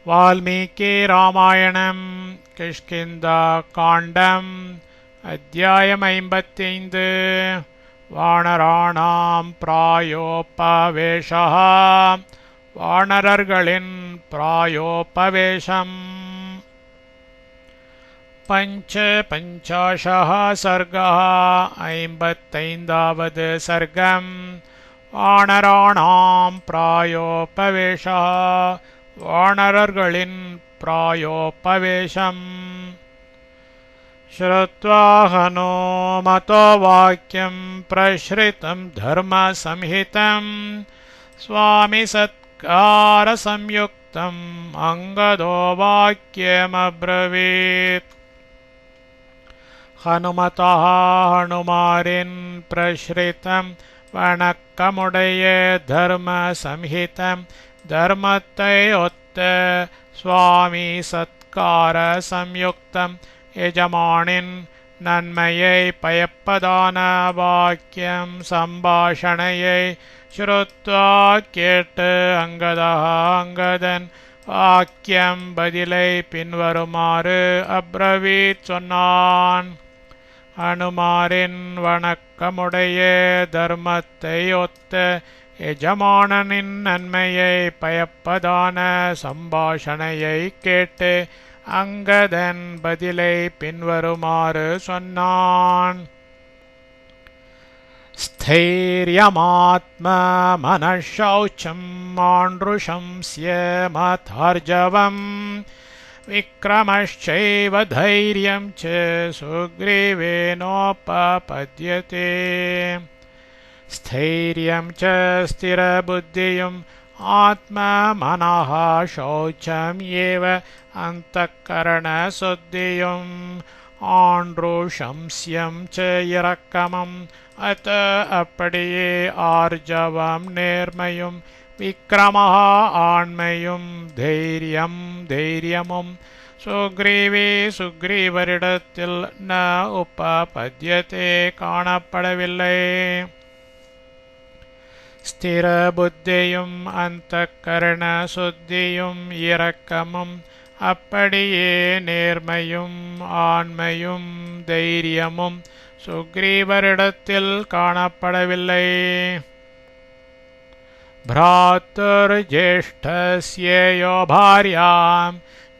वाल्मीकि रामायणं किष्किन्धा काण्डम् अध्यायम् 55 வானராணாம் பிராயோபவேஷः வானரர்களின் பிராயோபவேஷம் பஞ்சபஞ்சாஷः सर्गः 55வது सर्गम् வானராணாம் பிராயோபவேஷः வானரர்களின் பிராயோபவேஷம் श्रुत्वा हनुमतो वाक्यं प्रश्रितं धर्मसंहितं स्वामिसत्कारसंयुक्तम् अंगदो वाक्यमब्रवीत् हनुमतः हनुमारिन् प्रश्रितं वणक्कमुடைய धर्मसंहितं धर्मத்தை ஒத்த சுவாமி சத்கார சம்யுக்தம் எஜமானின் நன்மையை பயப்பதான வாக்கியம் சம்பாஷணையை ஸ்ருத்வா கேட்டு அங்கதன் வாக்கியம் பதிலை பின்வருமாறு அப்ரவீத் சொன்னான். அனுமாரின் வணக்கமுடைய தர்மத்தை ஒத்த எஜமானனின் நன்மையை பயப்பதான சம்பாஷணையை கேட்டு அங்கதன் பதிலை பின்வருமாறு சொன்னான். ஸ்தைரியமாத்மா மனஷௌச்சம் மாண்ருஷம்ஸ்ய மதார்ஜவம் விக்ரமश्चैव தைரியம் ச சுக்ரீவேனோபபத்யதே. स्थैर्यं च स्थिरबुद्धियुम् आत्मा मनः शौचम् एव अन्तःकरणशुद्धियुम् आण्ड्रुशंस्यं च இரக்கமும் अत அப்படியே ஆர்ஜவம் நேர்மையும் விக்ரமः ஆண்மையும் தைரியமும் சுக்ரீவே சுக்ரீவரிடத்தில் ந உபபத்யதே காணப்படவில்லை. ஸ்திர புத்தியும் அந்தக்கரண சுத்தியும் இரக்கமும் அப்படியே நேர்மையும் ஆண்மையும் தைரியமும் சுக்ரீவரிடத்தில் காணப்படவில்லை. भ्रातुर्ज्येष्ठस्येयो भार्यां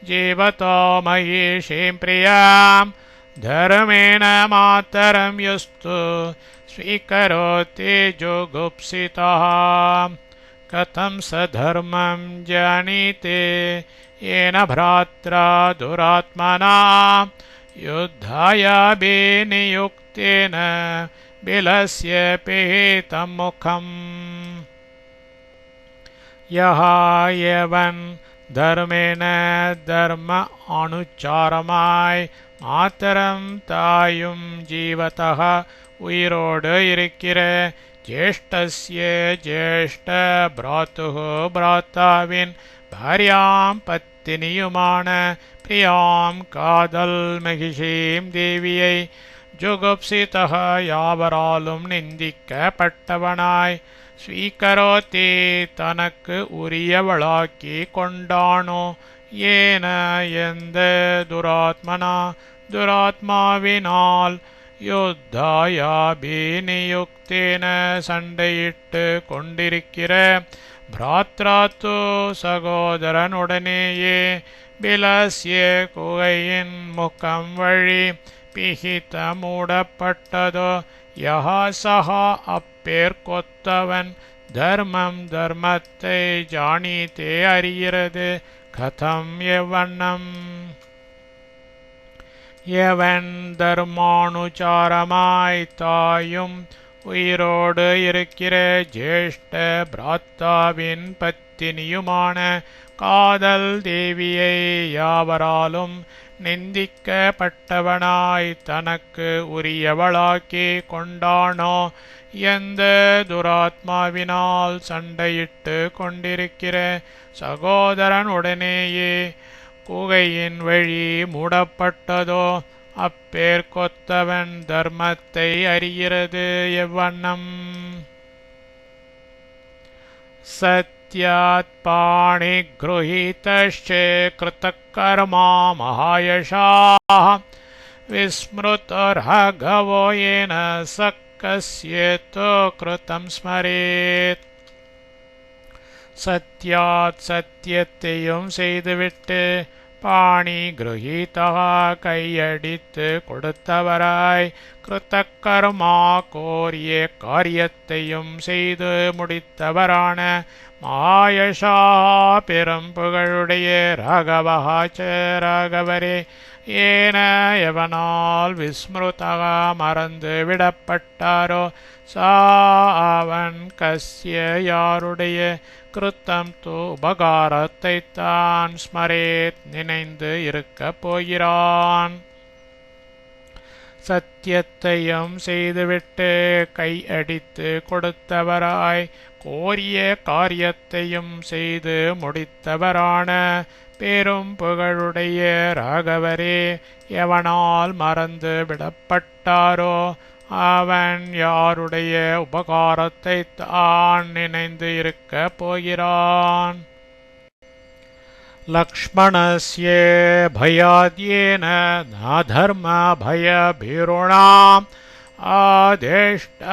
जीवतो महीषीं प्रियां धर्मेण मातरं यस्तु स्वीकरोति जुगुप्सितः कथं स धर्मं जानीते येन भ्रात्रा दुरात्मना युद्धाय विनियुक्तेन बिलस्य पीतं मुखम्. यः एवं धर्मेण धर्म अनुचारमाय மாத்தரம் தாயும் ஜீவதः உயிரோடு இருக்கிற ஜேஷ்டஸ்ய ஜேஷ்ட பிராத்துஹு பிராத்தாவின் பாரியாம் பத்தினியுமான பிரியாம் காதல் மகிஷீம் தேவியை ஜுகுப்சிதः யாவராலும் நிந்திக்கப்பட்டவனாய் ஸ்வீகரோதி தனக்கு உரியவளாக்கி கொண்டானோ ஏன எந்த துராத்மாவினால் யுத்தாயாபிநியுக்தேன சண்டையிட்டு கொண்டிருக்கிற பிராத்ராத்து சகோதரனுடனேயே பிலஸ்ய குகையின் முகம் வழி பிஹித மூடப்பட்டதோ யஹா சஹா அப்பேர்கொத்தவன் தர்மத்தை ஜானித்தே அறிகிறது. கதம் எவ்வண்ணம் எவன் தர்மானுச்சாரமாய் தாயும் உயிரோடு இருக்கிற ஜேஷ்ட பிராத்தாவின் பத்தினியுமான காதல் தேவியை யாவராலும் நிந்திக்கப்பட்டவனாய் தனக்கு உரியவளாக்கி கொண்டானோ எந்த துராத்மாவினால் சண்டையிட்டு கொண்டிருக்கிற சகோதரனுடனேயே குகையின் வழி மூடப்பட்டதோ அப்பேர்கொத்தவன் தர்மத்தை அறிகிறது எவ்வண்ணம். சத் सत्यात् पाणिगृहीतश्च कृतकर्मा महायशाः विस्मृतर्हगवो येन स कस्येतो कृतं स्मरेत् சத்யாத் சத்தியத்தையும் செய்துவிட்டு பாணி கிரகீதா கையடித்து கொடுத்தவராய் கிருத்தகர்மா கோரிய காரியத்தையும் செய்து முடித்தவரான மாயஷா பெரும் புகழுடைய ராகவஹாச்ச ராகவரே ஏன எவனால் விஸ்மிருதா மறந்து விடப்பட்டாரோ சா அவன் கஸ்ய யாருடைய கிருத்தம் தூ உபகாரத்தை தான் ஸ்மரேத் நினைந்து இருக்கப் போகிறான் சத்தியத்தையும் செய்துவிட்டு கையடித்து கொடுத்தவராய் கோரிய காரியத்தையும் செய்து முடித்தவரான பெரும் புகழுடைய ராகவரே எவனால் மறந்து விடப்பட்டாரோ அவன் யாருடைய உபகாரத்தை தான் நினைந்து இருக்கப் போகிறான் லக்ஷ்மணஸ்ய பயாத்யேன நாதர்ம பயபீருணாம்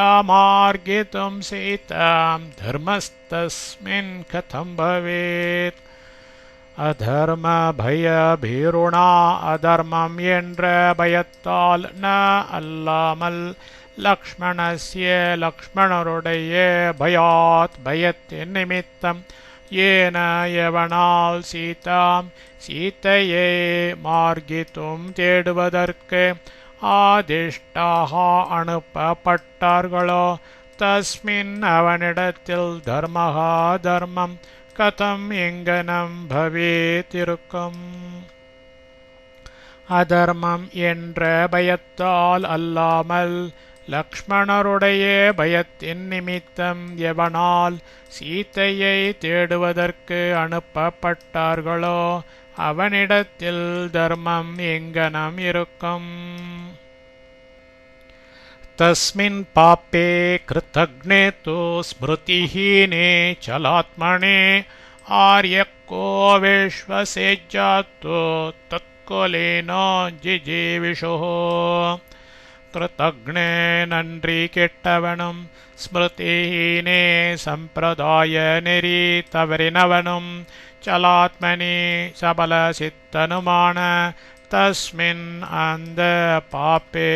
ஆதேஷ்டமார்கிதும் சீதாம் தர்மஸ்தஸ்மின் கதம் பவேத் அதர்ம பயபீருணா அதர்மம் என்ற பயத்தால் ந அல்லாமல் லக்ஷ்மணஸ்ய லக்ஷ்மணருடைய பயாத் பயத்தின் நிமித்தம் ஏன எவனால் சீதாம் சீத்தையே மார்கித்தும் தேடுவதற்கு ஆதிஷ்டாக அனுப்பப்பட்டார்களோ தஸ்மின் அவனிடத்தில் தர்மஹா தர்மம் கதம் எங்கனம் பவேத்திருக்கும் அதர்மம் என்ற பயத்தால் அல்லாமல் லக்ஷ்மணருடைய பயத்தின் நிமித்தம் எவனால் சீத்தையை தேடுவதற்கு அனுப்பப்பட்டார்களோ அவனிடத்தில் தர்மம் எங்கனம் இருக்கும் தஸ்மின் பாப்பே கிருத்தக்னே தோ ஸ்மிருதிஹீனே சலாத்மனே ஆர்யக்கோ விஸ்வசேஜ்ஜாத்தோ தத்குலேனோ ஜிஜீவிஷோ கிருத்தக்னே நன்றி கெட்டவனும் ஸ்மிருதிஹீனே சம்பிரதாய நெறி தவறினவனும் சலாத்மனி சபல சித்தனுமான தஸ்மின் அந்த பாப்பே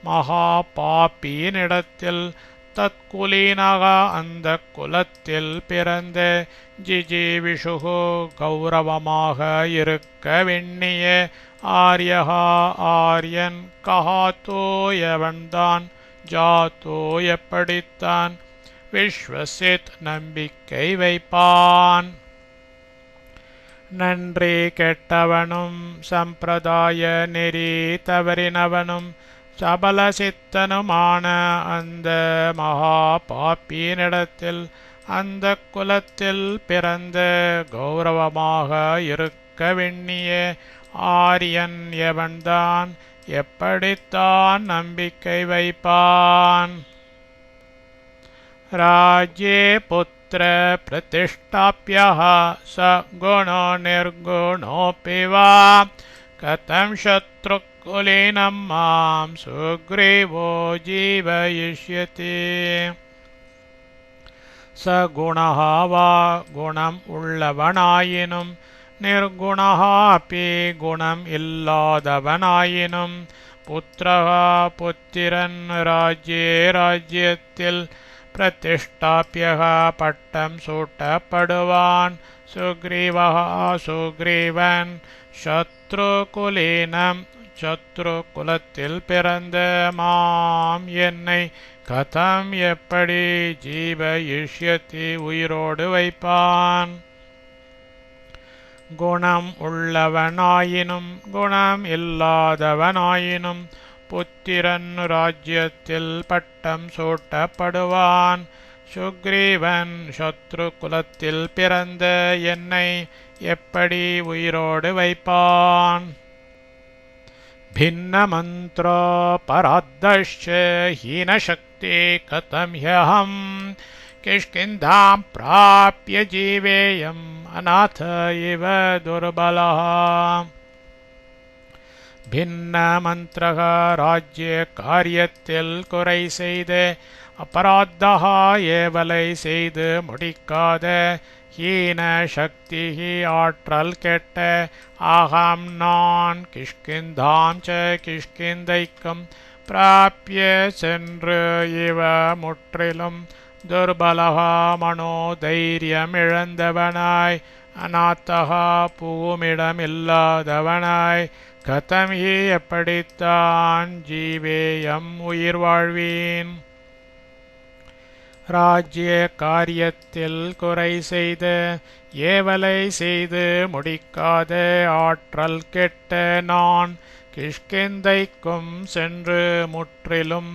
மகா பாப்பியினிடத்தில் தத்குலீனக அந்த குலத்தில் பிறந்த ஜிஜீவிஷுகு கௌரவமாக இருக்க வெண்ணிய ஆரியகா ஆரியன் கஹாத்தோ எவன்தான் ஜாத்தோ எப்படித்தான் விஸ்வசித் நம்பிக்கை வைப்பான் நன்றி கெட்டவனும் சம்பிரதாய நெறி தவறினவனும் சபல சித்தனுமான அந்த மகா பாப்பியினிடத்தில் அந்த குலத்தில் பிறந்த கௌரவமாக இருக்க வெண்ணிய ஆரியன் எவன்தான் எப்படித்தான் நம்பிக்கை வைப்பான் ராஜ்யே புத்திர பிரதிஷ்டாப்யः ச குணோ நிர்குணோऽपि வா கதம் சத்ருக்குலீனம் மாம் சுக்ரீவோ ஜீவயிஷ்யதி சகுணः வா குணம் உள்ளவனாயினும் நிர்குணः அபி குணம் இல்லாதவனாயினும் புத்திரः புத்திரன் ராஜ்யே ராஜ்யத்தில் பிரதிஷ்டாப்யः பட்டம் சூட்டப்படுவான் சுக்ரீவः சுக்ரீவன் சத்ருகுலீனம் சத்ருகுலத்தில் பிறந்த மாம் என்னை கதம் எப்படி ஜீவயிஷ்யதி உயிரோடு வைப்பான் குணம் உள்ளவனாயினும் குணம் இல்லாதவனாயினும் புத்திரன் ராஜ்யத்தில் பட்டம் சூட்டப்படுவான் சுக்ரீவன் சத்ருகுலத்தில் பிறந்த என்னை எப்படி உயிரோடு வைப்பான் भिन्न मन्त्रोपराद्धश्च हीनशक्ति कथं ह्यहं किष्किन्धां प्राप्य जीवेयम् अनाथ इव दुर्बलः भिन्न मन्त्रः राज्य कार्यत्तिल कुறை செய்து अपराधः ஏவலை செய்து முடிக்காத हीन शक्ति ஆற்றல் கெட்ட ஆகம் நான் கிஷ்கிந்தாம் ச கிஷ்கிந்தைக்கும் பிராப்ய சென்று இவ முற்றிலும் துர்பலः மனோதைரியமிழந்தவனாய் அநாத்தகா பூமிடமில்லாதவனாய் கதம் ஹி எப்படித்தான் ஜீவேயம் உயிர் வாழ்வீன் ராஜ்ய காரியத்தில் குறை செய்து ஏவலை செய்து முடிக்காத ஆற்றல் கெட்ட நான் கிஷ்கிந்தைக்கும் சென்று முற்றிலும்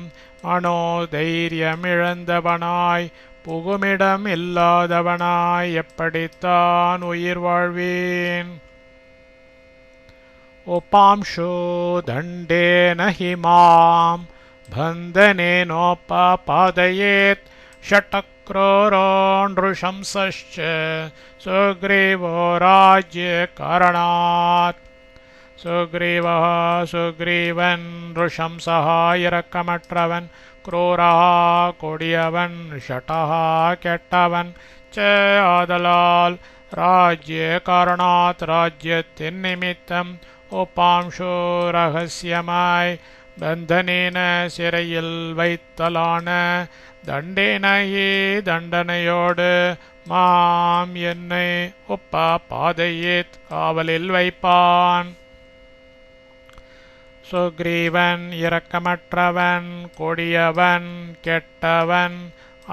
மனோதைரியமிழந்தவனாய் புகுமிடம் இல்லாதவனாய் எப்படித்தான் உயிர் வாழ்வீன் உபாம்சோ தண்டேன ஹி மாம் பந்தனேனோபபாதயேத் ஷடக்ரோரோ நృஷம்சஸ்ச சுக்ரீவோ ராஜ்ய காரணாத் சுக்ரீவः சுக்ரீவன் நృஷம்சः இரக்கமற்றவன் क्रूरः கொடியவன் ஷடः கெட்டவன் ச ஆதலால் ராஜ்ய காரணாத் ராஜ்யத்தின் நிமித்தம் உபாம்சோ ரகசியமாய் பந்தனேன சிறையில் வைத்தலான தண்டேனஹி தண்டனையோடு மாம் என்னை உபபாதயேத் காவலில் வைப்பான் சுக்ரீவன் இரக்கமற்றவன் கொடியவன் கெட்டவன்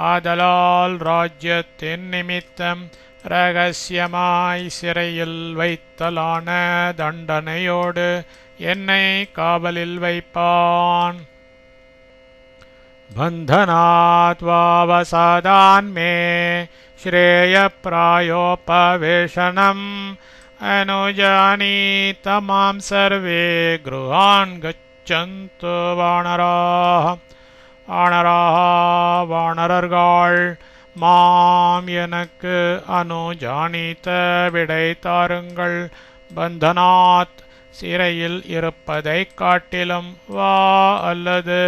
ஆதலால் ராஜ்யத்தின் நிமித்தம் இரகசியமாய் சிறையில் வைத்தலான தண்டனையோடு என்னை காவலில் வைப்பான் பந்தனாத் வாவசாதான் மே ஸ்ரேயப்ராயோபவேஷனம் अनुजानीत मां सर्वे गृहान् गच्छन्तु வானராः வானரர்கள் மாம் எனக்கு அனுஜானித்த விடை தாருங்கள் பந்தனாத் சிறையில் இருப்பதைக் காட்டிலும் வா அல்லது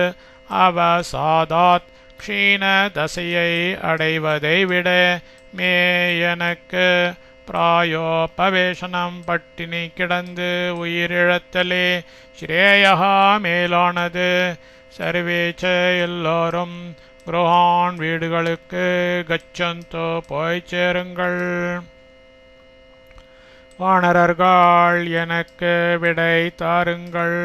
அவசாதாத் க்ஷீண தசையை அடைவதை விட மே எனக்கு பிராயோபவேஷனம் பட்டினி கிடந்து உயிரிழத்தலே ஸ்ரேயா மேலானது சர்வேச்ச எல்லோரும் குருஹான் வீடுகளுக்கு கச்சந்தோ போய் சேருங்கள் வானரர்கள் எனக்கு விடை தாருங்கள்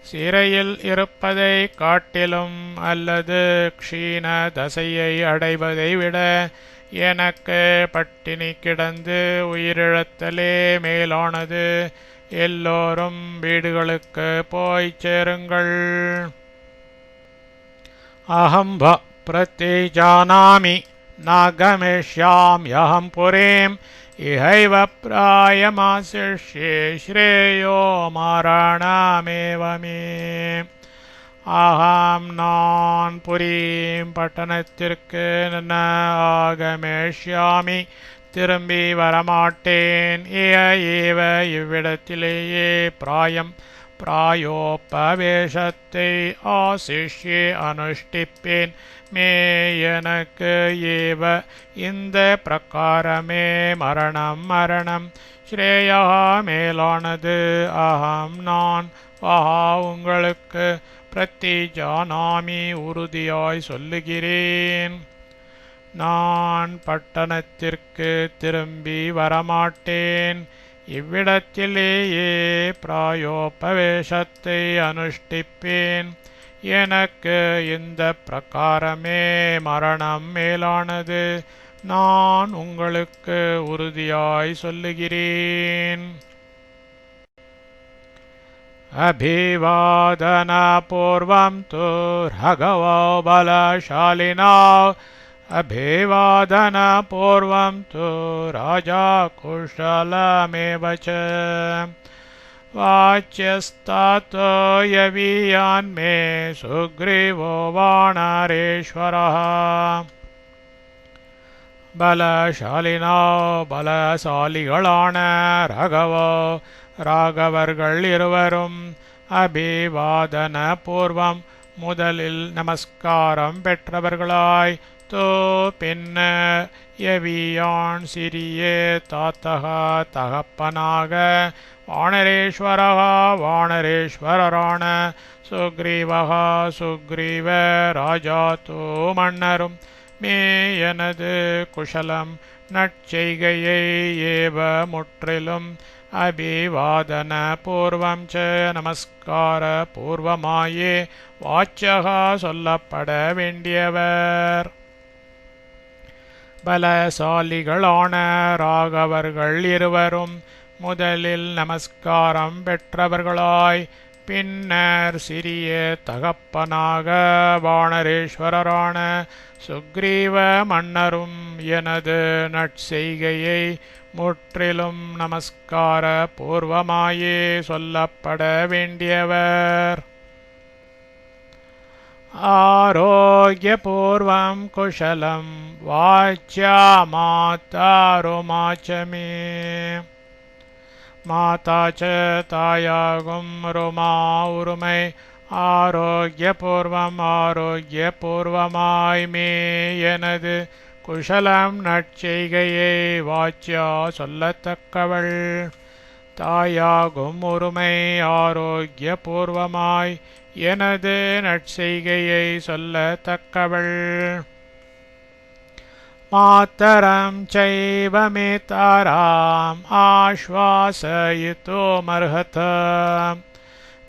சிறையில் இருப்பதை காட்டிலும் அல்லது க்ஷீண தசையை அடைவதை விட எனக்கு பட்டினி கிடந்து உயிரிழத்தலே மேலானது எல்லோரும் வீடுகளுக்கு போய் சேருங்கள் அஹம் பிரதிஜானாமி நாகமேஷ்யாம்யஹம் புரீம் இஹைவ பிராயமாசிஷ்யே ஸ்ரேயோ மாரணமேவ மே ஆஹாம் நான் புரீம் பட்டணத்திற்கு ஆகமேஷ்யாமி திரும்பி வரமாட்டேன் ஏவ இவ்விடத்திலேயே பிராயோபவேஷத்தை ஆசிஷ்யே அனுஷ்டிப்பேன் மே எனக்கு ஏவ இந்த பிரகாரமே மரணம் ஸ்ரேயா மேலானது அகம் நான் வஹா உங்களுக்கு பிரதிஜானாமி உறுதியாய் சொல்லுகிறேன் நான் பட்டணத்திற்கு திரும்பி வரமாட்டேன் இவ்விடத்திலேயே பிராயோபவேஷத்தை அனுஷ்டிப்பேன் எனக்கு இந்த பிரகாரமே மரணம் மேலானது நான் உங்களுக்கு உறுதியாய் சொல்லுகிறேன் அபிவாதன பூர்வம் து ரகவோ பலசாலினா அபிவாதன பூர்வம் து ராஜா குஷலமேவ ச வாச்யஸ்தாதோ யவீயான் மே சுக்ரீவோ வானரேஸ்வரः பலசாலினோ பலசாலிகளான ரகவோ ராகவர்கள் இருவரும் அபிவாதன பூர்வம் முதலில் நமஸ்காரம் பெற்றவர்களாய் தோ பின்ன எவியான் சிறியே தாத்தகா தகப்பனாக வானரேஸ்வரகா வானரேஸ்வரரான சுக்ரீவகா சுக்ரீவ ராஜா தோ மன்னரும் மே எனது குஷலம் நற்செய்கையை ஏவ முற்றிலும் அபிவாதன பூர்வம் ச நமஸ்கார பூர்வமாயே வாச்சகா சொல்லப்பட வேண்டியவர். பலசாலிகளான ராகவர்கள் இருவரும் முதலில் நமஸ்காரம் பெற்றவர்களாய் பின்னர் சிறிய தகப்பனாக வானரேஸ்வரரான சுக்ரீவ மன்னரும் எனது நற்செய்கையை முற்றிலும் நமஸ்கார பூர்வமாயே சொல்லப்பட வேண்டியவர். ஆரோக்கியபூர்வம் குஷலம் வாச்யா மாதாருமாச்ச மே மாதாச்ச தாயாகும் ருமா உருமை ஆரோக்கியபூர்வம் ஆரோக்கியபூர்வமாய் மே எனது குஷலம் நற்செய்கையை வாச்சியா சொல்லத்தக்கவள். தாயாகும் உரிமை ஆரோக்கியபூர்வமாய் எனது நற்செய்கையை சொல்லத்தக்கவள். மாத்தரம் சைவமேதாராம் ஆஸ்வாசயித்துமர்ஹத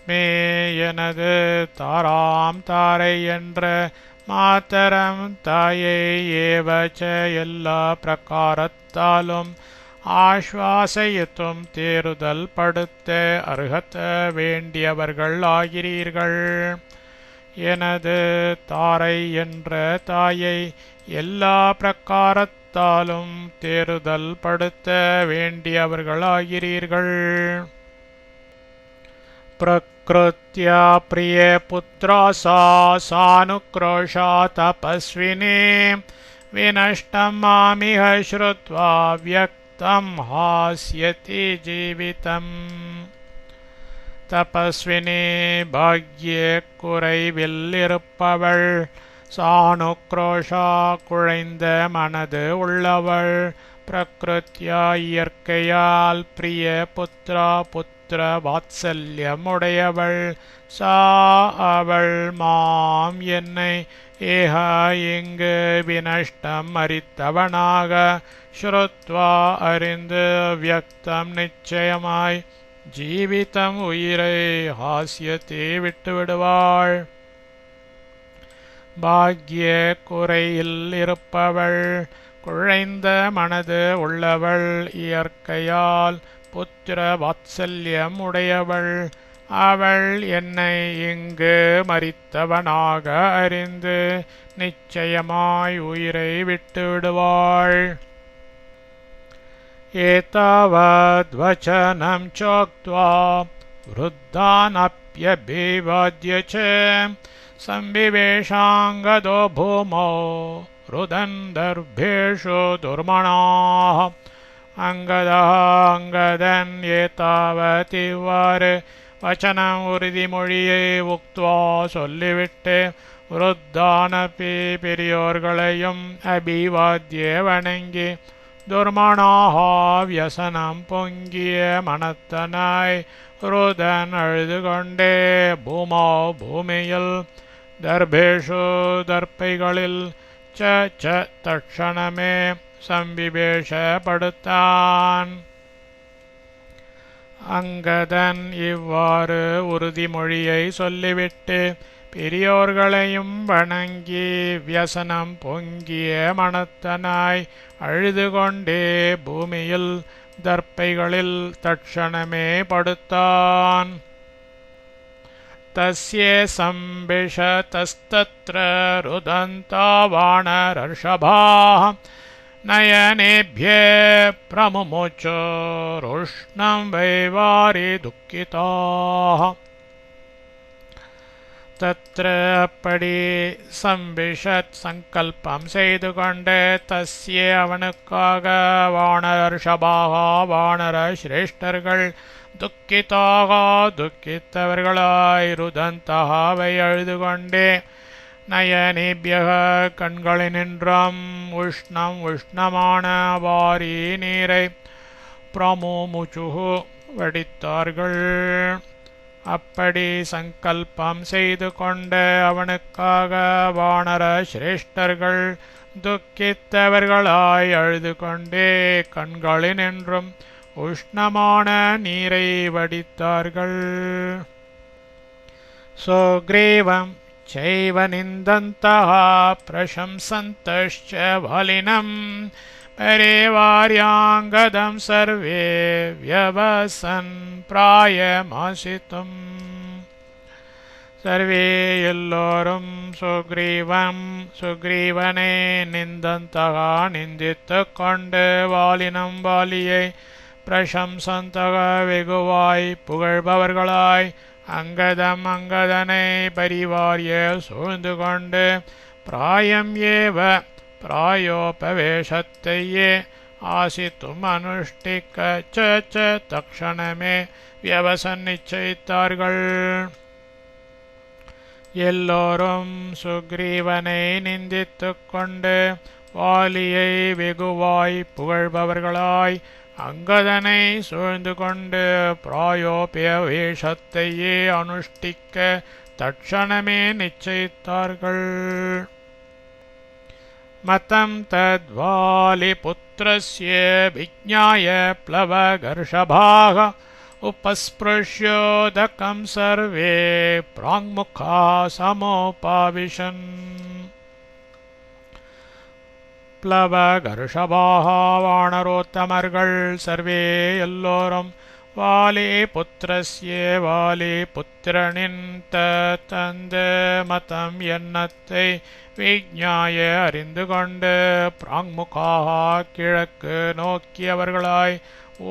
மே எனது தாராம் தாரை என்ற மாத்தரம் தாயை ஏவச்ச எல்லா பிரகாரத்தாலும் ஆஸ்வாசயித்தும் தேறுதல் படுத்த அருகத்த வேண்டியவர்கள் ஆகிறீர்கள். எனது தாரை என்ற தாயை எல்லா பிரகாரத்தாலும் தேறுதல் படுத்த வேண்டியவர்களாகிறீர்கள். பிரக்ருத்யா பிரிய புத்ரா சானுக்ரோஷா தபஸ்வினி வினஷ்டம் மாமிஹ ஸ்ருத்வா வியக்தம் ஹாஸ்யதி ஜீவிதம். தபஸ்வினி பாக்ய குறைவில் இருப்பவள், சானுக்ரோஷா குழைந்த மனது உள்ளவள், பிரக்ருத்யா இயற்கையால் பிரிய புத்ரா புத்திர வாத்சல்யமுடையவள், சா அவள் மாம் என்னை ஏகா இங்கு வினஷ்டம் அறித்தவனாக, ஸ்ருத்வா அறிந்து, வியக்தம் நிச்சயமாய், ஜீவிதம் உயிரை ஹாஸ்யத்தை விட்டுவிடுவாள். பாக்ய குறையில் இருப்பவள், குழைந்த மனது உள்ளவள், இயற்கையால் புத்திர வாத்சல்யம் உடையவள், அவள் என்னை இங்கு மரித்தவனாக அறிந்து நிச்சயமாய் உயிரை விட்டுவிடுவாள். ஏதாவத்வசனம் சோக்த்வா வ்ருத்தானப்யபிவாத்ய ச சம்பிவேஷாங்கதோ பூமோ ருதந்தர்பேஷு துர்மணாः. அங்கதன் ஏதாவதிவ்வாறு வச்சனம் உறுதிமொழியை உக்த்வா சொல்லிவிட்டு, வ்ருத்தானபி பெரியோர்களையும் அபிவாத்ய வணங்கி, துர்மணாக வியசனம் பொங்கிய மனத்தனாய், ருதன் அழுது கொண்டே, பூமோ பூமியில், தர்பேஷு தர்ப்பைகளில், ச தட்சணமே சம்பிவேஷப்படுத்தான். அங்கதன் இவ்வாறு உறுதிமொழியை சொல்லிவிட்டு பெரியோர்களையும் வணங்கி வியசனம் பொங்கிய மனத்தனாய் அழுது கொண்டே பூமியில் தர்ப்பைகளில் தட்சணமே படுத்தான். தஸ்யே சம்பிஷதஸ்தத்ர ருதந்தா வானரர்ஷபாः நயனேப்யே பிரமுமுச்சோ ருஷ்ணம் வைவாரி துக்கிதாः. தத்ர அப்படி சம்பிஷத் சங்கல்பம் செய்து கொண்டு தஸ்ய அவனுக்காக வானரர்ஷபாகா வானர சிரேஷ்டர்கள் துக்கிதாக துக்கித்தவர்களாய் ருதந்தகாவை அழுது கொண்டே நயனேபியக கண்களினின்றும் உஷ்ணம் உஷ்ணமான வாரி நீரை பிரமுமுச்சுகு வடித்தார்கள். அப்படி சங்கல்பம் செய்து கொண்டு அவனுக்காக வானர சிரேஷ்டர்கள் துக்கித்தவர்களாய் அழுது கொண்டே கண்களினின்றும் உஷ்ணமான நீரை வடித்தார்கள். சுக்ரீவம் சைவ நிந்தந்தः பிரசம்சந்தश्च வலினம் பரிவார்யாங்கதம் சர்வே வியவசன் பிராயமாசித்தும். சர்வே எல்லோரும் சுக்ரீவனை நிந்தந்தக நிந்தித்து கொண்டு வாலினம் வாலியை பிரசம்சந்தக வெகுவாய் புகழ்பவர்களாய் அங்கதம் அங்கதனை பரிவாரிய சூழ்ந்து கொண்டு பிராயம் ஏவ பிராயோபவேஷத்தையே ஆசித்தும் அனுஷ்டிக்க தக்ஷணமே வியவசன் நிச்சயித்தார்கள். எல்லோரும் சுக்ரீவனை நிந்தித்து கொண்டு வாலியை வெகுவாய் புகழ்பவர்களாய் அங்கதனை சூழ்ந்து கொண்டு பிராயோபவேஷத்தையே அனுஷ்டிக்க தட்சணமே நிச்சயித்தார்கள். மதம் தத்வாலிபுத்ரஸ்ய விஜ்ஞாய ப்ளவகர்ஷபாக உபஸ்பிருஷ்யோதகம் சர்வே பிராங்முகா சமோபாவிஷன். ப்ளவகர்ஷபாக வானரோத்தமர்கள் சர்வே எல்லோரும் வாலி புத்திரஸ்ய வாலி புத்திரனின் தந்த மதம் எண்ணத்தை விஜ்ஞாய அறிந்து கொண்டு பிராங்முகாக கிழக்கு நோக்கியவர்களாய்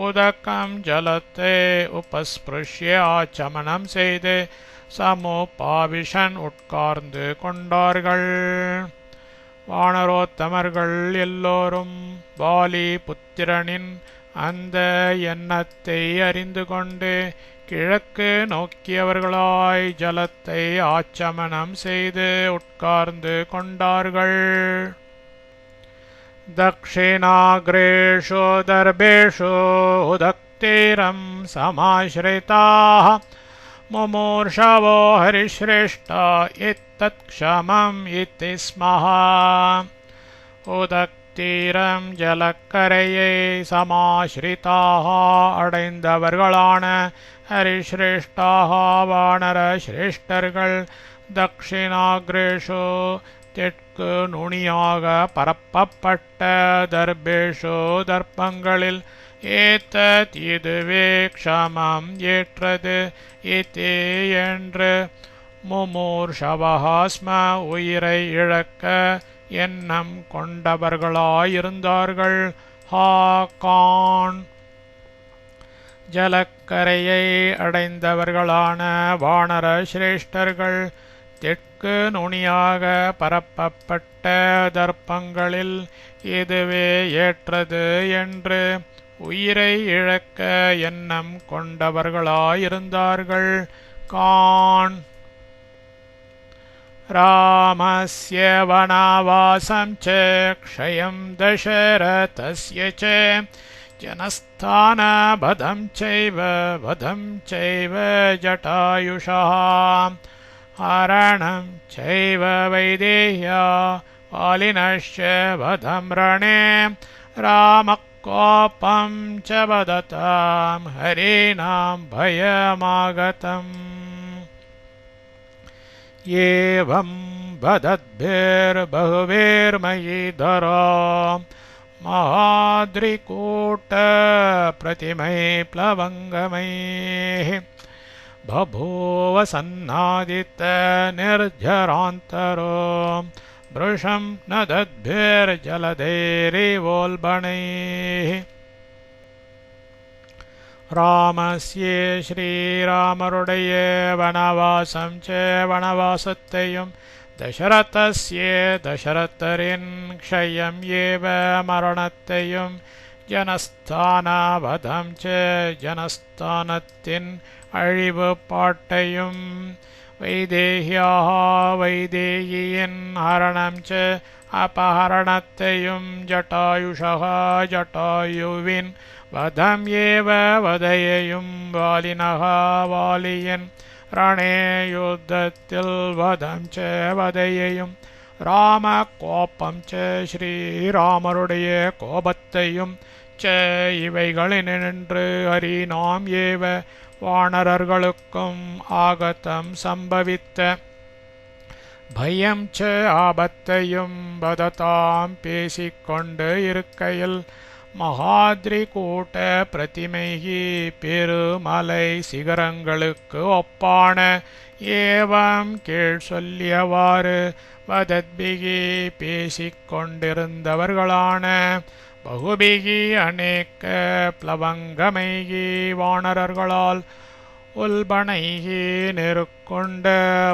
ஊதக்கம் ஜலத்தை உபஸ்பிருஷ்ய ஆச்சமனம் செய்து சமோபாவிஷன் உட்கார்ந்து கொண்டார்கள். வானரோத்தமர்கள் எல்லோரும் வாலி புத்திரனின் அந்த எண்ணத்தை அறிந்து கொண்டு கிழக்கு நோக்கியவர்களாய் ஜலத்தை ஆச்சமனம் செய்து உட்கார்ந்து கொண்டார்கள். தக்ஷிணாக்ரேஷு தர்பேஷு உதக்தீரம் சமாஸ்ரிதாः முமூர்ஷவோ ஹரிஸ்ரேஷ்டா இத்தத்க்ஷமம் இதி ஸ்மஹ. உதக்தீரம் ஜலக்கரையை சமாஸ்ரிதாக அடைந்தவர்களான ஹரிஸ்ரேஷ்டாக வானர சிரேஷ்டர்கள் தக்ஷிணாக்ரேஷு தெற்கு நுனியாக பரப்பப்பட்ட தர்பேஷு தர்ப்பங்களில் ஏத்தத் இதுவே க்ஷமம் ஏற்றது இதி என்று முமூர்ஷவஹ ஸ்ம உயிரை இழக்க எண்ணம் கொண்டவர்களாயிருந்தார்கள். ஹாகான் ஜலக்கரையை அடைந்தவர்களான வானர சிரேஷ்டர்கள் தெற்கு நுனியாக பரப்பப்பட்ட தர்ப்பங்களில் இதுவே ஏற்றது என்று உயிரை இழக்க எண்ணம் கொண்டவர்களாயிருந்தார்கள். கான் ராமஸ்ய வனவாசம் ச க்ஷயம் தசரதஸ்ய ச ஜனஸ்தானபதம் சைவ வதம் சைவ ஜட்டாயுஷः ஹரணம் சைவ வைதேஹ்யா வாலினஸ்ய வதம் ரணே ராமகோபம் ச வததாம் ஹரீணாம் பயமாகதம். ஏவம் வதத்பிர்பகுவிர்மயீதரா மகாத்ரிகூட்ட பிரதிமை प्लवङ्गमैः बभूव सन्नादित निर्झरान्तरो भृशं नदद्भिर्जलधैरिवोल्बणैः. ராமஸ்ய ஸ்ரீராமருடைய வனவாசம் வனவாசத்தையும் தசரதஸ்ய தசரதரின் க்ஷயம் ஏவ மரணத்தையும் ஜனஸ்தானவதம் ஜனஸ்தானத்தின் அழிவு பாட்டையும் வைதேஹ்யாः வைதேகியின் ஹரணம் அபஹரணத்தையும் ஜட்டாயுஷः ஜட்டாயுவின் வதம் ஏவ வதையையும் வாலினः வாலியின் ரணே யுத்தத்தில் வதம் வதையையும் ராம கோபம் ஸ்ரீராமருடைய கோபத்தையும் இவைகளினின்று அறிநாம் ஏவ வானரர்களுக்கும் ஆகதம் சம்பவித்த பயம் ஆபத்தையும் வததாம் பேசிக்கொண்டு இருக்கையில் மகாத்ரி கூட்ட பிரதிமைகி பெருமலை சிகரங்களுக்கு ஒப்பான ஏவம் கீழ் சொல்லியவாறு வதத்பிகி பேசிக்கொண்டிருந்தவர்களான பகுபிகி அநேக பிளவங்கமைகி வானரர்களால் உல்பனைகி நெருக்கொண்ட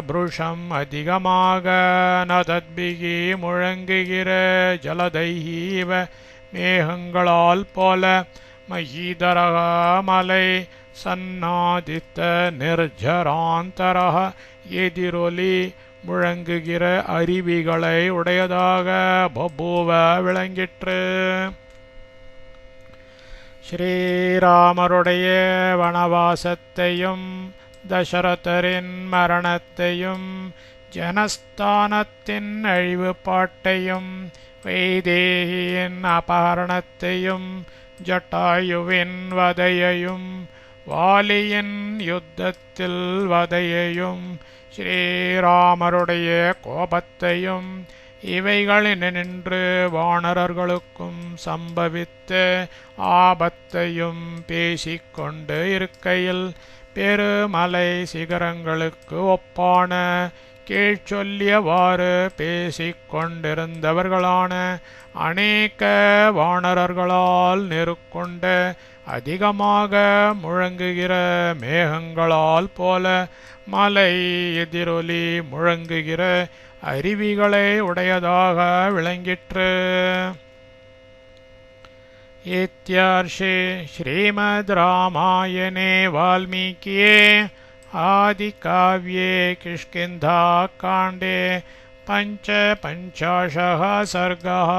புருஷம் அதிகமாக நதத்பிகி முழங்குகிற ஜலதைஹீவ மேகங்களால் போல மஹீதரக மலை சன்னாதித்த நிர்ஜராந்தரக எதிரொலி முழங்குகிற அருவிகளை உடையதாக பபூவ விளங்கிற்று. ஸ்ரீராமருடைய வனவாசத்தையும் தசரதரின் மரணத்தையும் ஜனஸ்தானத்தின் அழிவு பாட்டையும் வைதேகியின் அபஹரணத்தையும் ஜட்டாயுவின் வதையையும் வாலியின் யுத்தத்தில் வதையையும் ஸ்ரீராமருடைய கோபத்தையும் இவைகளினின்று வானரர்களுக்கும் சம்பவித்த ஆபத்தையும் பேசிக்கொண்டு இருக்கையில் பெருமலை சிகரங்களுக்கு ஒப்பான கீழ்ச்சொல்லியவாறு பேசிக்கொண்டிருந்தவர்களான அநேக வானரர்களால் நெருக்கொண்ட அதிகமாக முழங்குகிற மேகங்களால் போல மலை எதிரொலி முழங்குகிற அருவிகளை உடையதாக விளங்கிற்று. இத்யார்ஷே ஸ்ரீமத் ராமாயணே வால்மீகியே ஆதிகாவ்யே கிஷ்கிந்தா காண்டே பஞ்சபஞ்சாஷः सर्गः.